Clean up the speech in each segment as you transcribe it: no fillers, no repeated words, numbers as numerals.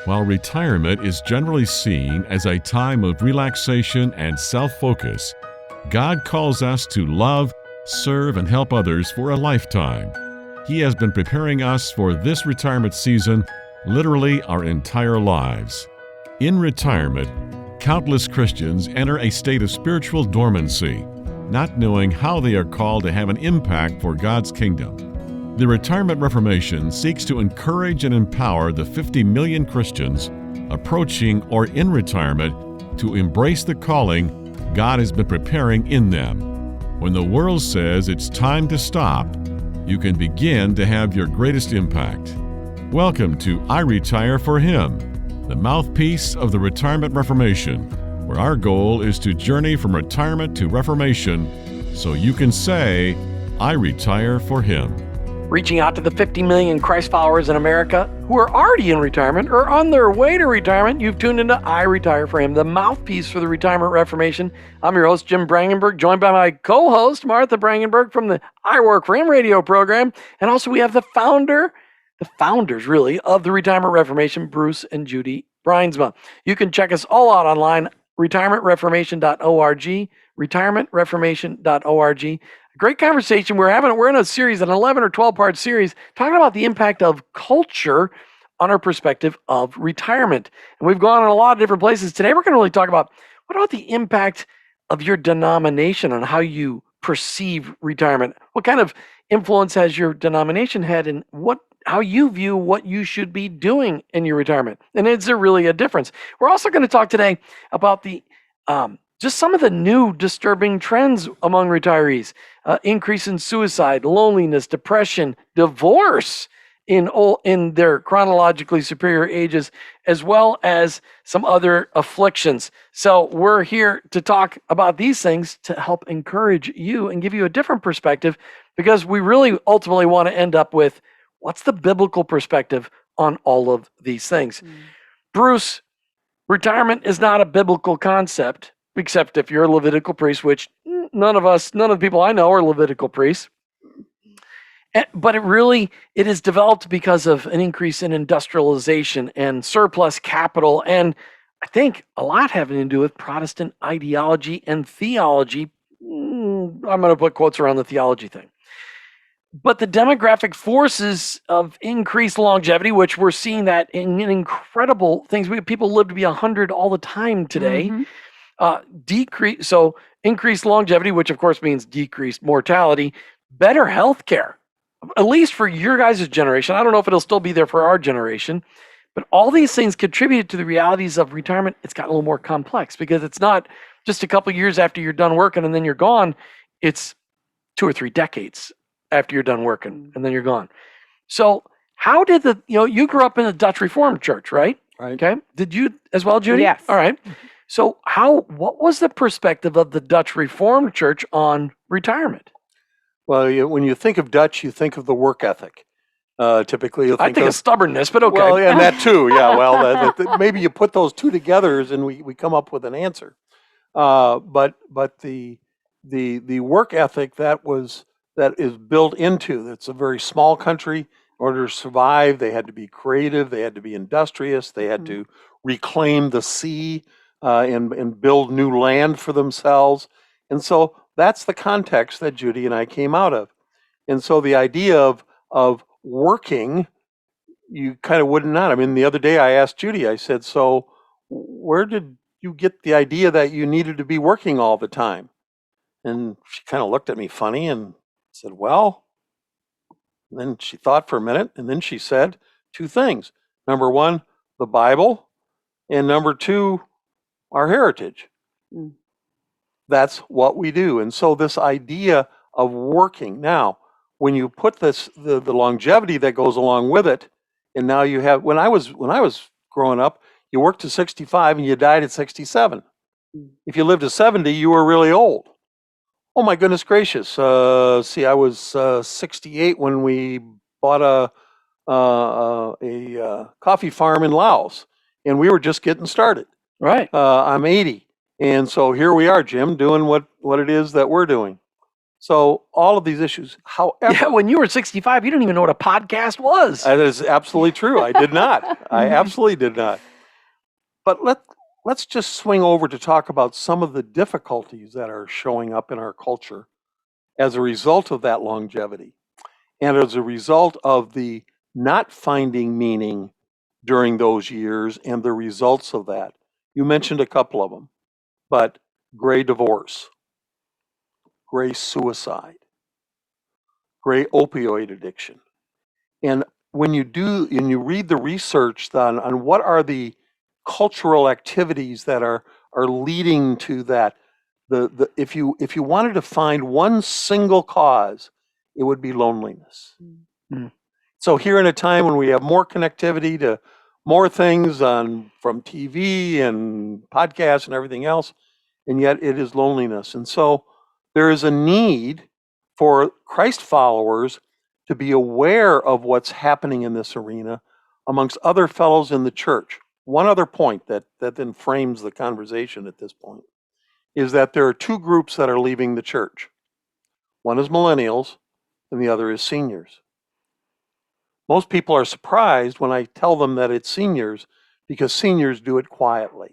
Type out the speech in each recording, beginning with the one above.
While retirement is generally seen as a time of relaxation and self-focus, God calls us to love, serve, and help others for a lifetime. He has been preparing us for this retirement season, literally our entire lives. In retirement, countless Christians enter a state of spiritual dormancy, not knowing how they are called to have an impact for God's kingdom. The Retirement Reformation seeks to encourage and empower the 50 million Christians approaching or in retirement to embrace the calling God has been preparing in them. When the world says it's time to stop, you can begin to have your greatest impact. Welcome to iRetire4Him, the mouthpiece of the Retirement Reformation, where our goal is to journey from retirement to reformation so you can say, I retire for Him. Reaching out to the 50 million Christ followers in America who are already in retirement or on their way to retirement, you've tuned into iRetire4Him, the mouthpiece for the Retirement Reformation. I'm your host, Jim Brangenberg, joined by my co-host, Martha Brangenberg, from the I Work for Him radio program. And also we have the founders really, of the Retirement Reformation, Bruce and Judy Brynsma. You can check us all out online, retirementreformation.org, retirementreformation.org. Great conversation we're having. We're in a series, an 11 or 12-part series, talking about the impact of culture on our perspective of retirement. And we've gone in a lot of different places. Today, we're going to really talk about what about the impact of your denomination on how you perceive retirement. What kind of influence has your denomination had in how you view what you should be doing in your retirement? And is there really a difference? We're also going to talk today about the just some of the new disturbing trends among retirees. Increase in suicide, loneliness, depression, divorce in their chronologically superior ages, as well as some other afflictions. So we're here to talk about these things to help encourage you and give you a different perspective, because we really ultimately want to end up with what's the biblical perspective on all of these things. Bruce, retirement is not a biblical concept, except if you're a Levitical priest, which none of the people I know are Levitical priests. But it is developed because of an increase in industrialization and surplus capital, and I think a lot having to do with Protestant ideology and theology. I'm going to put quotes around the theology thing. But the demographic forces of increased longevity, which we're seeing that in incredible things. People live to be 100 all the time today. Increased longevity, which of course means decreased mortality, better health care, at least for your guys' generation. I don't know if it'll still be there for our generation, but all these things contributed to the realities of retirement. It's gotten a little more complex because it's not just a couple years after you're done working and then you're gone. It's 2 or 3 decades after you're done working and then you're gone. So how did you grew up in a Dutch Reformed church, right? Right. Okay. Did you as well, Judy? Yes. All right. So what was the perspective of the Dutch Reformed Church on retirement? Well, when you think of Dutch, you think of the work ethic. Typically, you'll think of stubbornness, but okay. Well, and that too, yeah. Well, maybe you put those two together and we come up with an answer. But the work ethic that is built into, it's a very small country. In order to survive, they had to be creative, they had to be industrious, they had to reclaim the sea. And build new land for themselves. And so that's the context that Judy and I came out of. And so the idea of working, you kind of wouldn't not. I mean, the other day I asked Judy, I said, so where did you get the idea that you needed to be working all the time? And she kind of looked at me funny and said, well, and then she thought for a minute, and then she said 2 things. Number 1, the Bible, and number 2, our heritage. That's what we do. And so this idea of working, now, when you put the longevity that goes along with it, and now you have, when I was growing up, you worked to 65 and you died at 67. If you lived to 70, you were really old. Oh my goodness gracious. I was 68 when we bought a coffee farm in Laos, and we were just getting started. Right. I'm 80. And so here we are, Jim, doing what it is that we're doing. So all of these issues, however, Yeah, when you were 65, you didn't even know what a podcast was. that is absolutely true. I did not. I absolutely did not. But let's just swing over to talk about some of the difficulties that are showing up in our culture as a result of that longevity and as a result of the not finding meaning during those years and the results of that. You mentioned a couple of them, but gray divorce, gray suicide, gray opioid addiction. And when you read the research on what are the cultural activities that are leading to that, if you wanted to find one single cause, it would be loneliness. Mm. So here in a time when we have more connectivity to more things from TV and podcasts and everything else, and yet it is loneliness. And so there is a need for Christ followers to be aware of what's happening in this arena amongst other fellows in the church. One other point that then frames the conversation at this point is that there are two groups that are leaving the church. One is millennials and the other is seniors. Most people are surprised when I tell them that it's seniors because seniors do it quietly.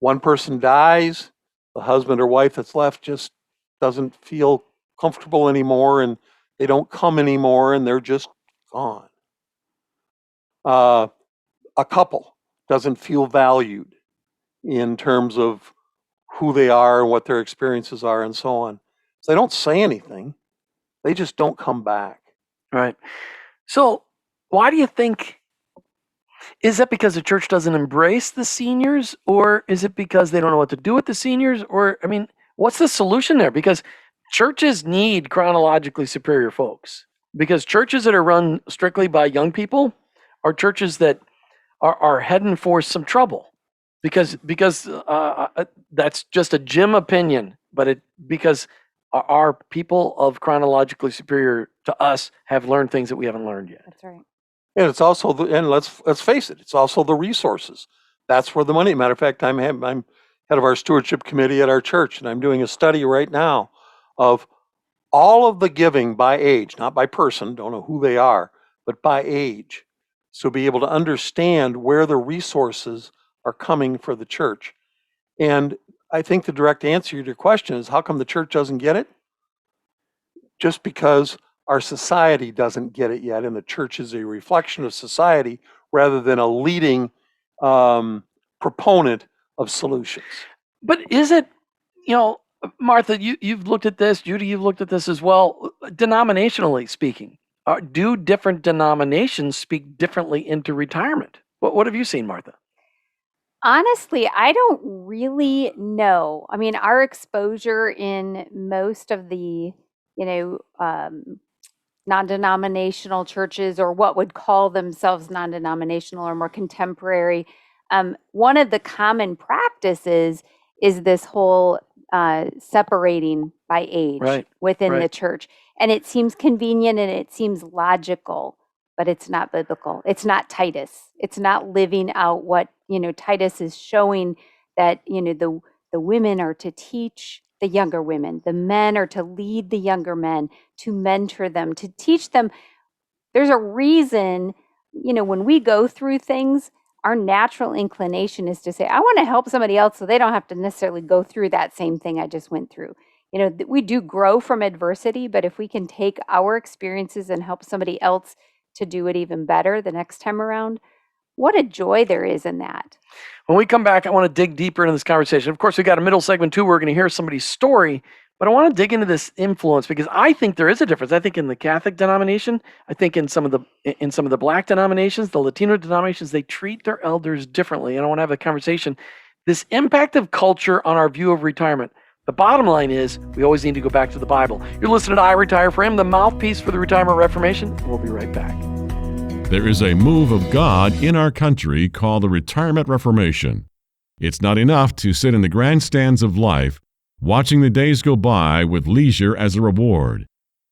One person dies, the husband or wife that's left just doesn't feel comfortable anymore and they don't come anymore and they're just gone. A couple doesn't feel valued in terms of who they are and what their experiences are and so on. So they don't say anything. They just don't come back. Right. So why do you think, is that because the church doesn't embrace the seniors, or is it because they don't know what to do with the seniors? Or, I mean, what's the solution there? Because churches need chronologically superior folks. Because churches that are run strictly by young people are churches that are heading for some trouble. Because that's just a Jim opinion, but because our people of chronologically superior to us have learned things that we haven't learned yet. That's right. And it's also and let's face it, it's also the resources. That's where the money. Matter of fact, I'm head of our stewardship committee at our church, and I'm doing a study right now of all of the giving by age, not by person, don't know who they are, but by age. So be able to understand where the resources are coming for the church. And I think the direct answer to your question is how come the church doesn't get it? Just because our society doesn't get it yet, and the church is a reflection of society rather than a leading proponent of solutions. But is it, Martha, you've looked at this, Judy, you've looked at this as well, denominationally speaking. Do different denominations speak differently into retirement? What have you seen, Martha? Honestly, I don't really know. I mean, our exposure in most of the, non-denominational churches, or what would call themselves non-denominational or more contemporary, one of the common practices is this whole separating by age within the church. And it seems convenient and it seems logical, but it's not biblical. It's not Titus. It's not living out what, Titus is showing that, the women are to teach the younger women. The men are to lead the younger men, to mentor them, to teach them. There's a reason, when we go through things, our natural inclination is to say, I want to help somebody else so they don't have to necessarily go through that same thing I just went through. We do grow from adversity, but if we can take our experiences and help somebody else to do it even better the next time around, what a joy there is in that. When we come back, I want to dig deeper into this conversation. Of course, we got a middle segment too. We're going to hear somebody's story, but I want to dig into this influence because I think there is a difference. I think in the Catholic denomination, I think in some of the Black denominations, the Latino denominations, they treat their elders differently. And I want to have a conversation. This impact of culture on our view of retirement. The bottom line is we always need to go back to the Bible. You're listening to iRetire4Him, the mouthpiece for the retirement reformation. We'll be right back. There is a move of God in our country called the Retirement Reformation. It's not enough to sit in the grandstands of life, watching the days go by with leisure as a reward.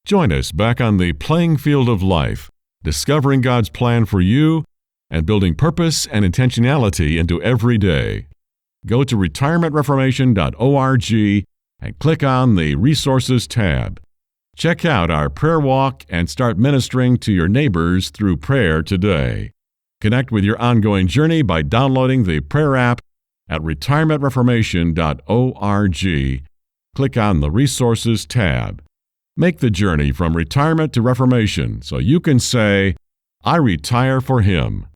Join us back on the playing field of life, discovering God's plan for you and building purpose and intentionality into every day. Go to retirementreformation.org and click on the Resources tab. Check out our prayer walk and start ministering to your neighbors through prayer today. Connect with your ongoing journey by downloading the prayer app at retirementreformation.org. Click on the Resources tab. Make the journey from retirement to reformation so you can say, I retire for Him.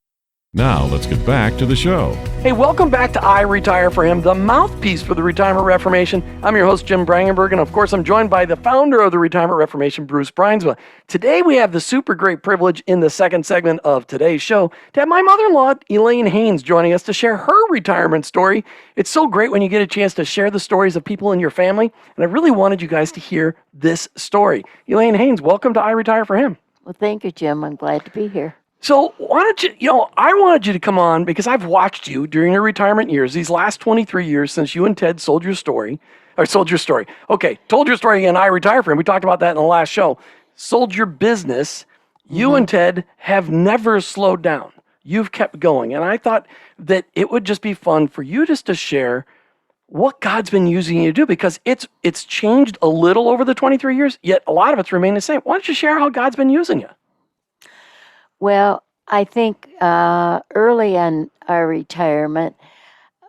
Now let's get back to the show. Hey, welcome back to I Retire for Him, the mouthpiece for the Retirement Reformation. I'm your host, Jim Brangenberg, and of course, I'm joined by the founder of the Retirement Reformation, Bruce Bruinsma. Today, we have the super great privilege in the second segment of today's show to have my mother-in-law, Elaine Hains, joining us to share her retirement story. It's so great when you get a chance to share the stories of people in your family, and I really wanted you guys to hear this story. Elaine Hains, welcome to I Retire for Him. Well, thank you, Jim. I'm glad to be here. So why don't I wanted you to come on because I've watched you during your retirement years, these last 23 years since you and Ted told your story. Okay, told your story again, I Retire for Him. We talked about that in the last show. Sold your business. You and Ted have never slowed down. You've kept going. And I thought that it would just be fun for you just to share what God's been using you to do because it's changed a little over the 23 years, yet a lot of it's remained the same. Why don't you share how God's been using you? Well, I think early in our retirement,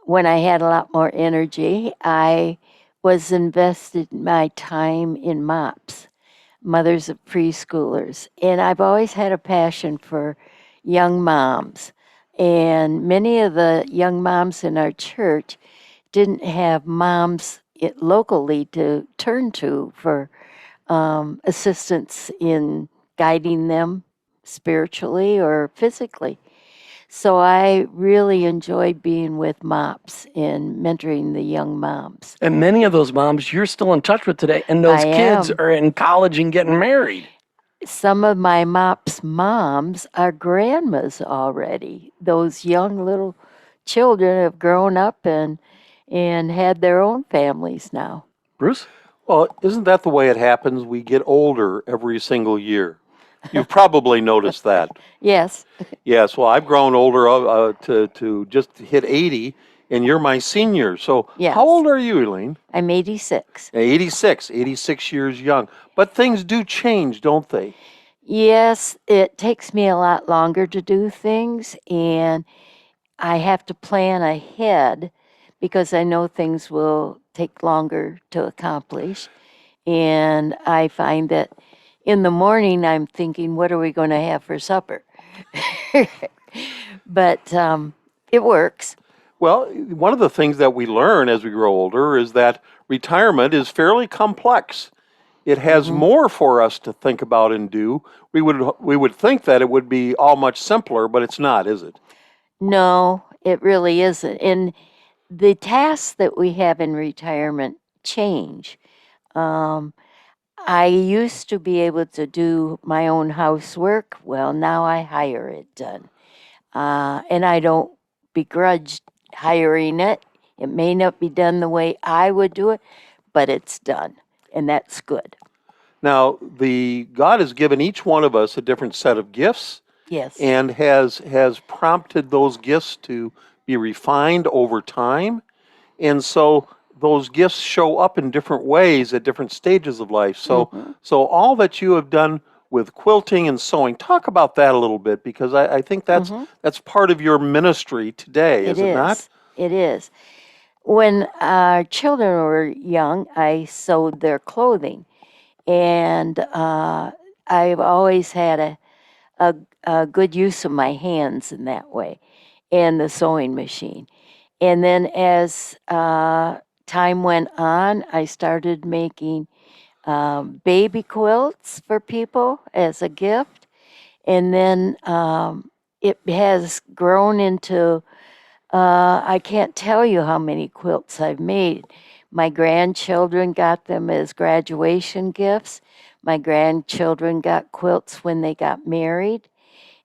when I had a lot more energy, I was invested my time in MOPS, mothers of preschoolers. And I've always had a passion for young moms. And many of the young moms in our church didn't have moms locally to turn to for assistance in guiding them spiritually or physically. So I really enjoyed being with MOPS and mentoring the young moms. And many of those moms you're still in touch with today, and those kids are in college and getting married. Some of my MOPS moms are grandmas already. Those young little children have grown up and had their own families now. Bruce? Well, isn't that the way it happens? We get older every single year. You've probably noticed that. Yes. Yes, well, I've grown older to just hit 80, and you're my senior. So Yes. How old are you, Elaine? I'm 86. 86 years young. But things do change, don't they? Yes, it takes me a lot longer to do things, and I have to plan ahead because I know things will take longer to accomplish. And I find that in the morning, I'm thinking, what are we going to have for supper? But it works. Well, one of the things that we learn as we grow older is that retirement is fairly complex. It has more for us to think about and do. We would think that it would be all much simpler, but it's not, is it? No, it really isn't. And the tasks that we have in retirement change. I used to be able to do my own housework. Well, now I hire it done. And I don't begrudge hiring it. It may not be done the way I would do it, but it's done. And that's good. Now, God has given each one of us a different set of gifts. Yes. And has prompted those gifts to be refined over time. And so those gifts show up in different ways at different stages of life. So all that you have done with quilting and sewing, talk about that a little bit, because I think that's part of your ministry today, is it not? It is. When our children were young, I sewed their clothing. And I've always had a good use of my hands in that way, and the sewing machine. And then as time went on, I started making baby quilts for people as a gift. And then it has grown into, I can't tell you how many quilts I've made. My grandchildren got them as graduation gifts. My grandchildren got quilts when they got married.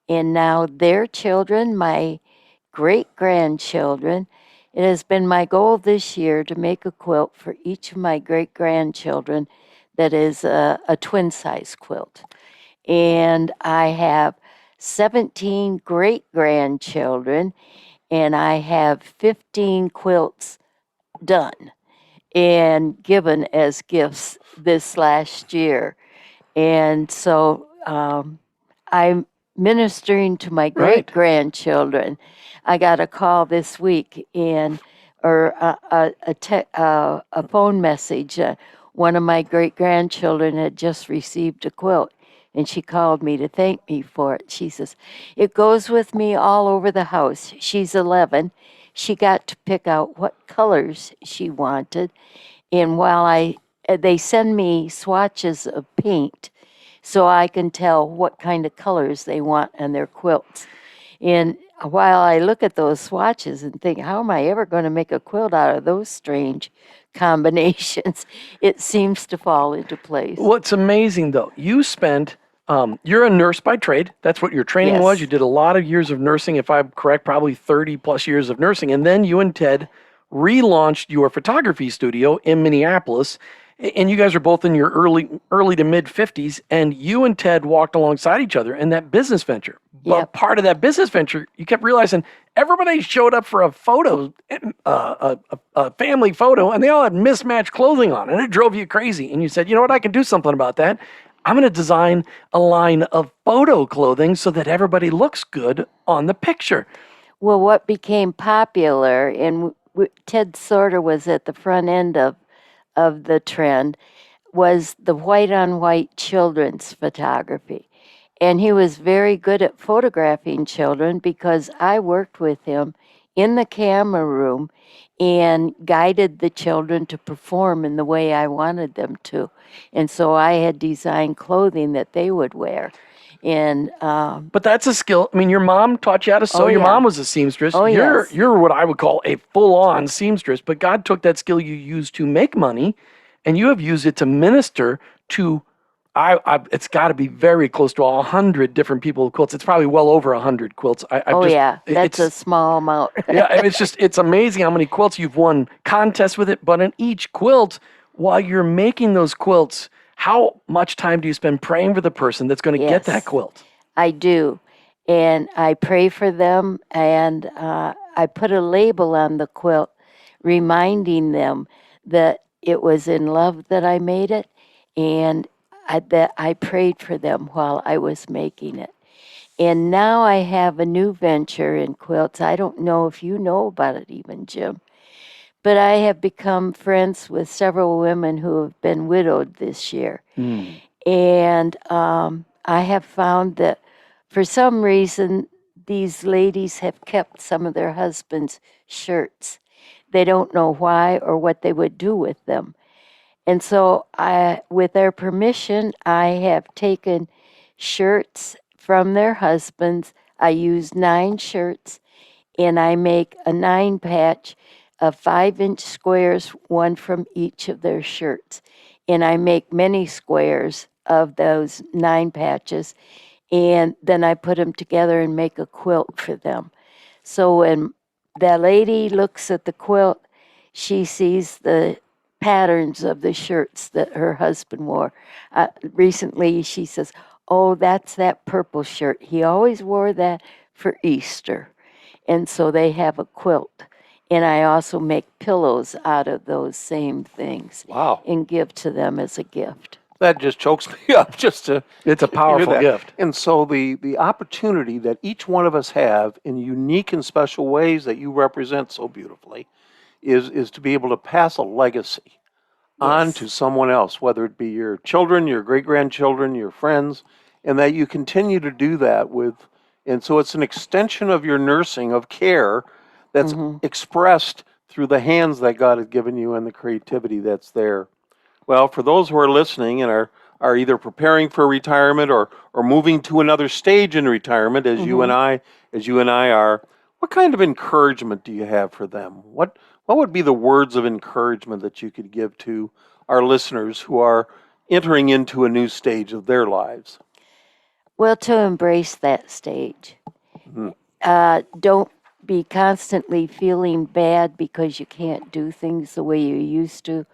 And now their children, my great-grandchildren, it has been my goal this year to make a quilt for each of my great-grandchildren that is a twin-size quilt. And I have 17 great-grandchildren, and I have 15 quilts done. and given as gifts this last year. And so I'm ministering to my great grandchildren. I got a call this week or a phone message. One of my great grandchildren had just received a quilt, and she called me to thank me for it. She says, "It goes with me all over the house." She's 11. She got to pick out what colors she wanted, and they send me swatches of paint so I can tell what kind of colors they want on their quilts. And while I look at those swatches and think, how am I ever going to make a quilt out of those strange combinations? It seems to fall into place. What's amazing, though, you spent, you're a nurse by trade. That's what your training was. Yes. You did a lot of years of nursing, if I'm correct, probably 30 plus years of nursing. And then you and Ted relaunched your photography studio in Minneapolis. And you guys are both in your early to mid 50s. And you and Ted walked alongside each other in that business venture. But Yep. part of that business venture, you kept realizing everybody showed up for a photo, a family photo, and they all had mismatched clothing on, and it drove you crazy. And you said, you know what, I can do something about that. I'm going to design a line of photo clothing so that everybody looks good on the picture. Well, what became popular, and Ted sort of was at the front end of the trend, was the white-on-white children's photography. And he was very good at photographing children because I worked with him in the camera room and guided the children to perform in the way I wanted them to. And so I had designed clothing that they would wear. And But that's a skill. I mean, your mom taught you how to sew. Oh, Your yeah. mom was a seamstress. Oh, yes. You're what I would call a full-on seamstress. But God took that skill you used to make money, and you have used it to minister to. It's got to be very close to 100 different people with quilts. It's probably well over 100 quilts. That's a small amount. Yeah, it's amazing how many quilts you've won contests with it. But in each quilt, while you're making those quilts, how much time do you spend praying for the person that's going to get that Yes. quilt? I do. And I pray for them, and I put a label on the quilt reminding them that it was in love that I made it, and that I prayed for them while I was making it. And now I have a new venture in quilts. I don't know if you know about it even, Jim, but I have become friends with several women who have been widowed this year. And I have found that for some reason, these ladies have kept some of their husbands' shirts. They don't know why or what they would do with them. And so with their permission, I have taken shirts from their husbands. I use 9 shirts, and I make a 9 patch of 5-inch squares, one from each of their shirts. And I make many squares of those 9 patches, and then I put them together and make a quilt for them. So when that lady looks at the quilt, she sees the patterns of the shirts that her husband wore. Recently, she says, "Oh, that's that purple shirt. He always wore that for Easter." And so they have a quilt. And I also make pillows out of those same things. Wow. And give to them as a gift. That just chokes me up just to It's a hear powerful that. gift. And so the opportunity that each one of us have in unique and special ways that you represent so beautifully is to be able to pass a legacy on Yes. to someone else, whether it be your children, your great-grandchildren, your friends, and that you continue to do that and so it's an extension of your nursing, of care, that's expressed through the hands that God has given you and the creativity that's there. Well, for those who are listening and are either preparing for retirement or moving to another stage in retirement, as you and I are, what kind of encouragement do you have for them? What would be the words of encouragement that you could give to our listeners who are entering into a new stage of their lives? Well, to embrace that stage. Mhm. Don't be constantly feeling bad because you can't do things the way you used to.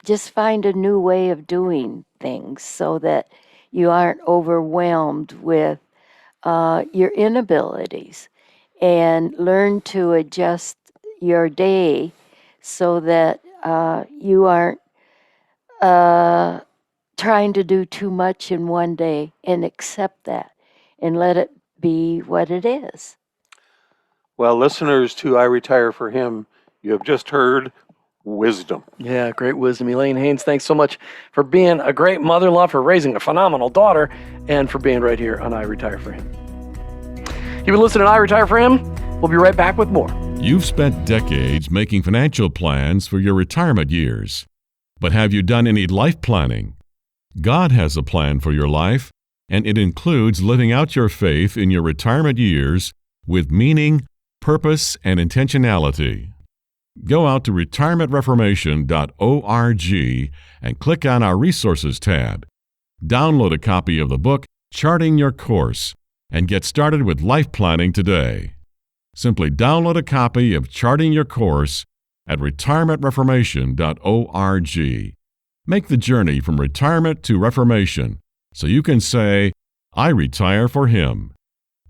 Just find a new way of doing things so that you aren't overwhelmed with your inabilities, and learn to adjust your day so that you aren't uh, trying to do too much in one day, and accept that and let it be what it is. Well, listeners to I Retire for Him, you have just heard wisdom. Yeah, great wisdom. Elaine Hains, thanks so much for being a great mother-in-law, for raising a phenomenal daughter, and for being right here on I Retire for Him. You've been listening to I Retire for Him. We'll be right back with more. You've spent decades making financial plans for your retirement years. But have you done any life planning? God has a plan for your life, and it includes living out your faith in your retirement years with meaning, purpose, and intentionality. Go out to retirementreformation.org and click on our Resources tab. Download a copy of the book, Charting Your Course, and get started with life planning today. Simply download a copy of Charting Your Course at retirementreformation.org. Make the journey from retirement to reformation so you can say, I retire for Him.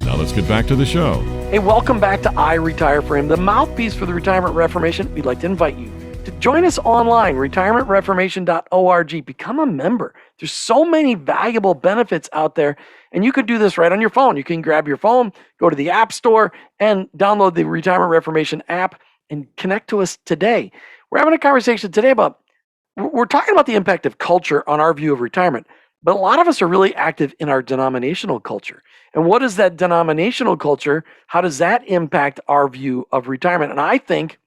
Now let's get back to the show. Hey, welcome back to I Retire for Him, the mouthpiece for the Retirement Reformation. We'd like to invite you to join us online, retirementreformation.org. Become a member. There's so many valuable benefits out there, and you could do this right on your phone. You can grab your phone, go to the App Store, and download the Retirement Reformation app and connect to us today. We're having a conversation today about, we're talking about the impact of culture on our view of retirement, but a lot of us are really active in our denominational culture. And what is that denominational culture? How does that impact our view of retirement? And I think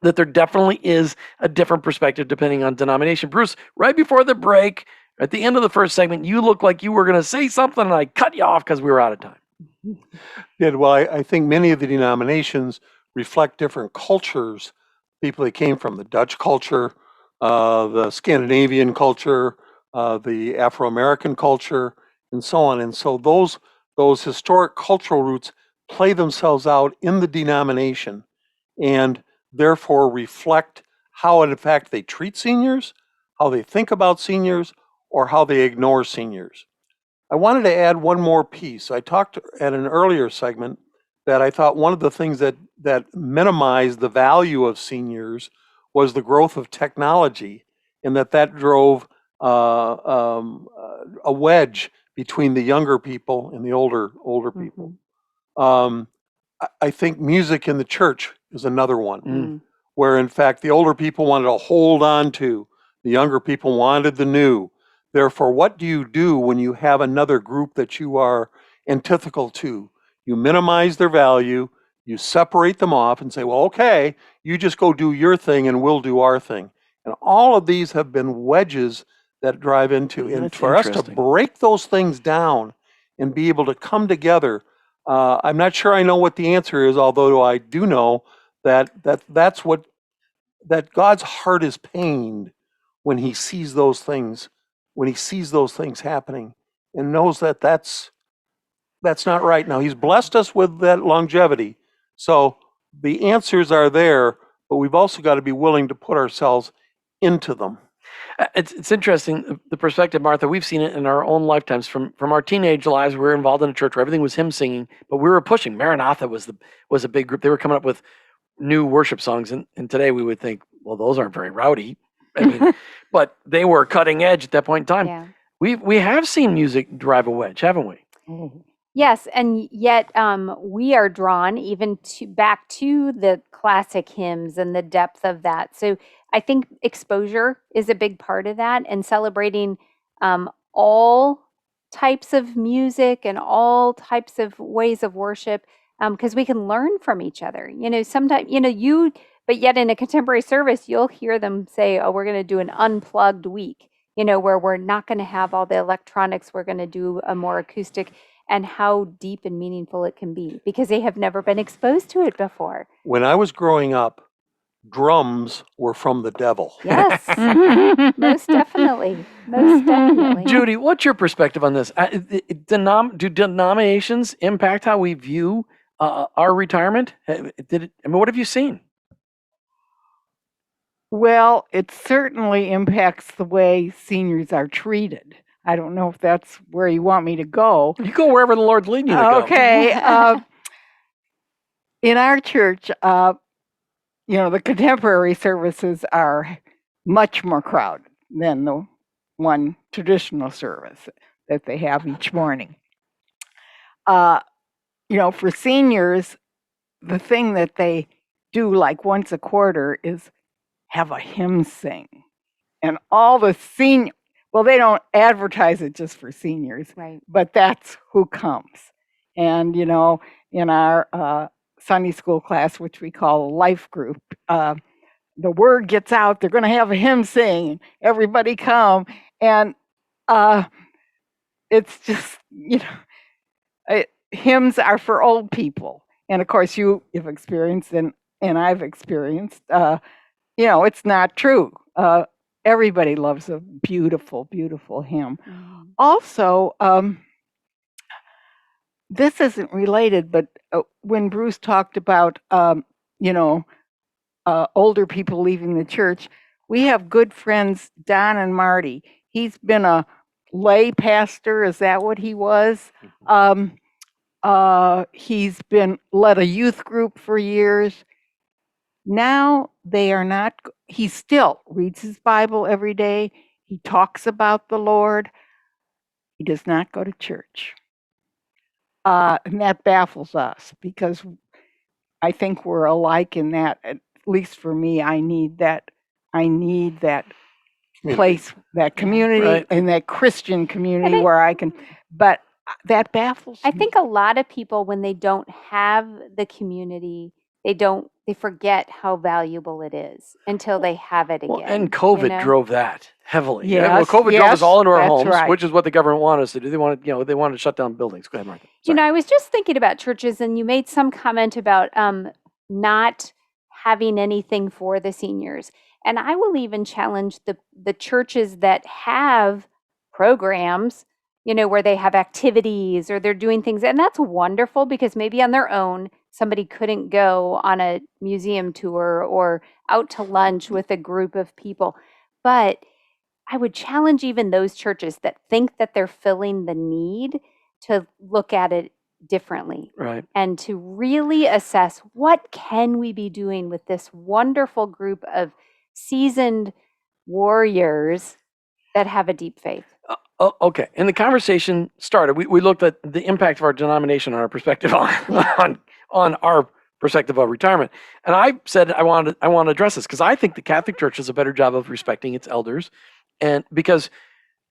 that there definitely is a different perspective depending on denomination. Bruce, right before the break, at the end of the first segment, you looked like you were going to say something, and I cut you off because we were out of time. Yeah, well, I think many of the denominations reflect different cultures. People that came from the Dutch culture, the Scandinavian culture, the Afro-American culture, and so on. And so those historic cultural roots play themselves out in the denomination, and therefore reflect how, in fact, they treat seniors, how they think about seniors, or how they ignore seniors. I wanted to add one more piece. I talked at an earlier segment that I thought one of the things that minimized the value of seniors was the growth of technology, and that drove a wedge between the younger people and the older people. I think music in the church is another one, where in fact the older people wanted to hold on to, the younger people wanted the new. Therefore, what do you do when you have another group that you are antithetical to? You minimize their value, you separate them off and say, well, okay, you just go do your thing and we'll do our thing. And all of these have been wedges that drive into, and That's for us to interesting. break those things down and be able to come together, I'm not sure I know what the answer is, although I do know that God's heart is pained when he sees those things, happening, and knows that that's not right. Now, he's blessed us with that longevity, so the answers are there, but we've also got to be willing to put ourselves into them. It's interesting, the perspective, Martha. We've seen it in our own lifetimes. From our teenage lives, we were involved in a church where everything was hymn singing, but we were pushing. Maranatha was a big group. They were coming up with new worship songs, and today we would think, well, those aren't very rowdy. I mean, but they were cutting edge at that point in time. Yeah. We have seen music drive a wedge, haven't we? Yes, and yet we are drawn even back to the classic hymns and the depth of that. So I think exposure is a big part of that, and celebrating all types of music and all types of ways of worship, because we can learn from each other. Sometimes, but yet in a contemporary service, you'll hear them say, oh, we're going to do an unplugged week, where we're not going to have all the electronics. We're going to do a more acoustic, and how deep and meaningful it can be because they have never been exposed to it before. When I was growing up, drums were from the devil. Yes, most definitely. Most definitely. Judy, what's your perspective on this? Do denominations impact how we view our retirement? What have you seen? Well, it certainly impacts the way seniors are treated. I don't know if that's where you want me to go. You go wherever the Lord's leading you to go. Okay. In our church, the contemporary services are much more crowded than the one traditional service that they have each morning. For seniors, the thing that they do like once a quarter is have a hymn sing. And all the they don't advertise it just for seniors, Right. but that's who comes. And, in our Sunday school class, which we call a life group, the word gets out, they're going to have a hymn sing, everybody come. And it's just, hymns are for old people. And of course, you've experienced and I've experienced, it's not true. Everybody loves a beautiful, beautiful hymn. Mhm. Also, this isn't related, but when Bruce talked about, older people leaving the church, we have good friends, Don and Marty. He's been a lay pastor. Is that what he was? He's been led a youth group for years. Now they are not, he still reads his Bible every day. He talks about the Lord. He does not go to church. And that baffles us because I think we're alike in that, at least for me, I need that place, that community, Right. and that Christian community think- where I can, but that baffles I me. think a lot of people, when they don't have the community, they forget how valuable it is until they have it again. Well, and COVID drove that heavily. Yes, COVID drove us all into our that's homes, right. which is what the government wanted us to do. They wanted to shut down buildings. Go ahead, Martha. Sorry. I was just thinking about churches, and you made some comment about not having anything for the seniors. And I will even challenge the churches that have programs, where they have activities or they're doing things. And that's wonderful because maybe on their own, somebody couldn't go on a museum tour or out to lunch with a group of people. But I would challenge even those churches that think that they're filling the need to look at it differently. Right. And to really assess what can we be doing with this wonderful group of seasoned warriors that have a deep faith. Okay. And the conversation started. We looked at the impact of our denomination on our perspective on our perspective of retirement. And I said I want to address this because I think the Catholic Church does a better job of respecting its elders, and because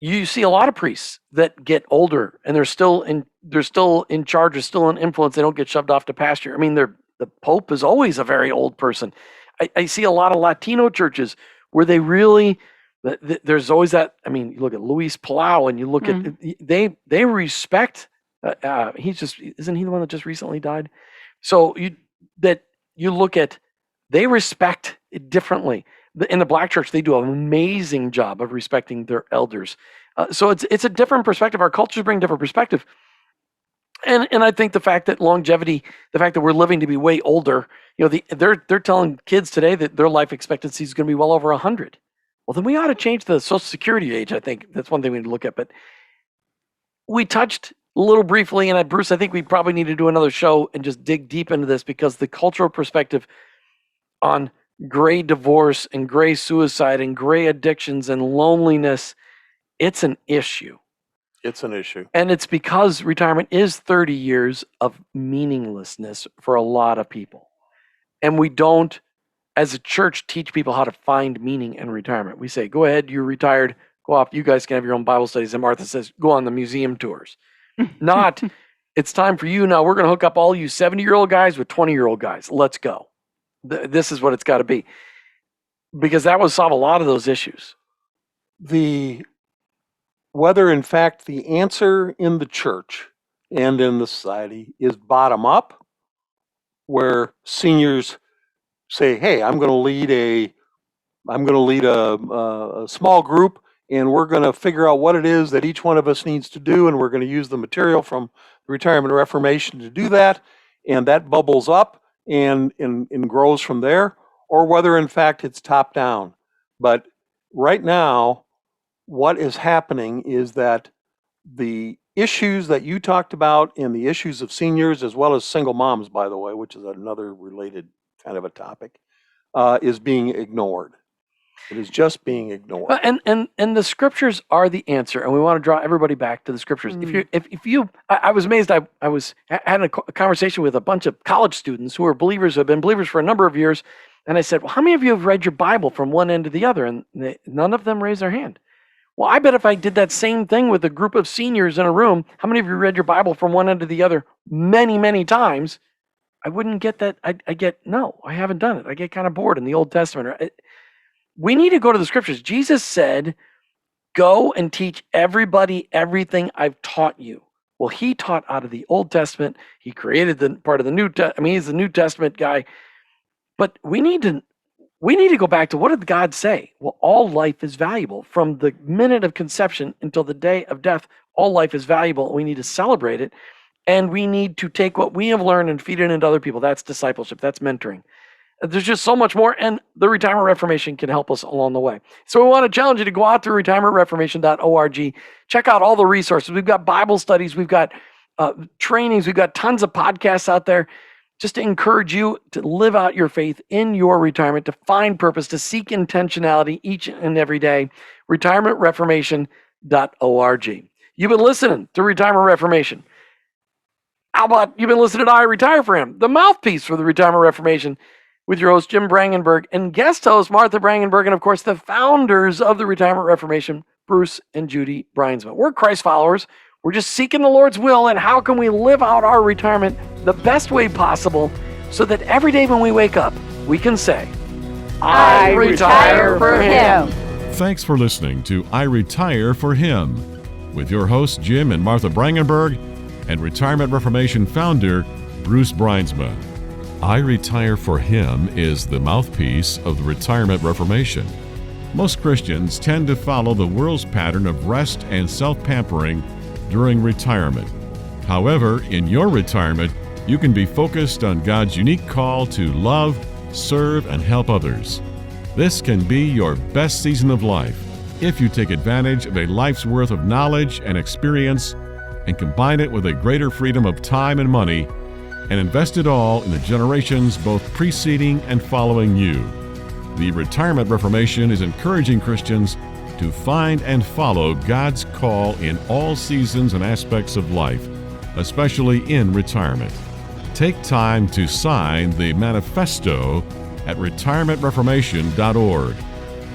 you see a lot of priests that get older and they're still in charge, they're still in influence. They don't get shoved off to pasture. I mean, the Pope is always a very old person. I see a lot of Latino churches where they really, there's always that. I mean, you look at Luis Palau and you look at they respect. Isn't he the one that just recently died? So you look at, they respect it differently. In the Black church, they do an amazing job of respecting their elders. So it's a different perspective. Our cultures bring different perspective. And I think the fact that longevity, the fact that we're living to be way older, they're telling kids today that their life expectancy is going to be well over 100. Well, then we ought to change the Social Security age. I think that's one thing we need to look at. But we touched a little briefly, and Bruce, I think we probably need to do another show and just dig deep into this because the cultural perspective on gray divorce and gray suicide and gray addictions and loneliness, it's an issue. It's an issue. And it's because retirement is 30 years of meaninglessness for a lot of people. And we don't, as a church, teach people how to find meaning in retirement. We say, go ahead, you're retired, go off, you guys can have your own Bible studies. And Martha says, go on the museum tours. Not, it's time for you now. We're going to hook up all you 70-year-old guys with 20-year-old guys. Let's go. This is what it's got to be. Because that would solve a lot of those issues. Whether in fact the answer in the church and in the society is bottom up, where seniors say, "Hey, I'm going to lead a small group, and we're going to figure out what it is that each one of us needs to do, and we're going to use the material from the Retirement Reformation to do that," and that bubbles up and grows from there, or whether in fact it's top down. But right now, what is happening is that the issues that you talked about and the issues of seniors, as well as single moms, by the way, which is another related kind of a topic, is being ignored. It is just being ignored. And the scriptures are the answer, and we want to draw everybody back to the scriptures. I was amazed. I had a conversation with a bunch of college students who are believers, who have been believers for a number of years, and I said, "Well, how many of you have read your Bible from one end to the other?" And none of them raised their hand. Well, I bet if I did that same thing with a group of seniors in a room, how many of you read your Bible from one end to the other many, many times? I wouldn't get that. I get, no, I haven't done it. I get kind of bored in the Old Testament. We need to go to the scriptures. Jesus said, "Go and teach everybody everything I've taught you." Well, he taught out of the Old Testament. He created the part of the New Testament. He's the New Testament guy. But we need to go back to, what did God say? Well, all life is valuable. From the minute of conception until the day of death, all life is valuable. We need to celebrate it. And we need to take what we have learned and feed it into other people. That's discipleship. That's mentoring. There's just so much more, and the Retirement Reformation can help us along the way. So we want to challenge you to go out to retirementreformation.org. Check out all the resources. We've got Bible studies. We've got trainings. We've got tons of podcasts out there, just to encourage you to live out your faith in your retirement, to find purpose, to seek intentionality each and every day. retirementreformation.org. You've been listening to Retirement Reformation. How about you've been listening to iRetire4Him, the mouthpiece for the Retirement Reformation, with your host, Jim Brangenberg, and guest host, Martha Brangenberg, and of course, the founders of the Retirement Reformation, Bruce and Judy Brynsma. We're Christ followers. We're just seeking the Lord's will, and how can we live out our retirement the best way possible, so that every day when we wake up, we can say, "I retire for Him." Thanks for listening to I Retire for Him with your hosts, Jim and Martha Brangenberg, and Retirement Reformation founder, Bruce Brynsma. I Retire for Him is the mouthpiece of the Retirement Reformation. Most Christians tend to follow the world's pattern of rest and self-pampering during retirement. However, in your retirement, you can be focused on God's unique call to love, serve, and help others. This can be your best season of life if you take advantage of a life's worth of knowledge and experience and combine it with a greater freedom of time and money, and invest it all in the generations both preceding and following you. The Retirement Reformation is encouraging Christians to find and follow God's call in all seasons and aspects of life, especially in retirement. Take time to sign the manifesto at retirementreformation.org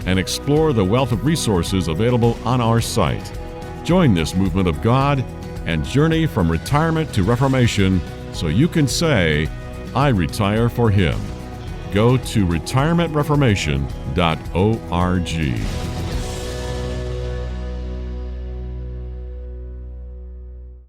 and explore the wealth of resources available on our site. Join this movement of God and journey from retirement to reformation, so you can say, "I retire for Him." Go to retirementreformation.org.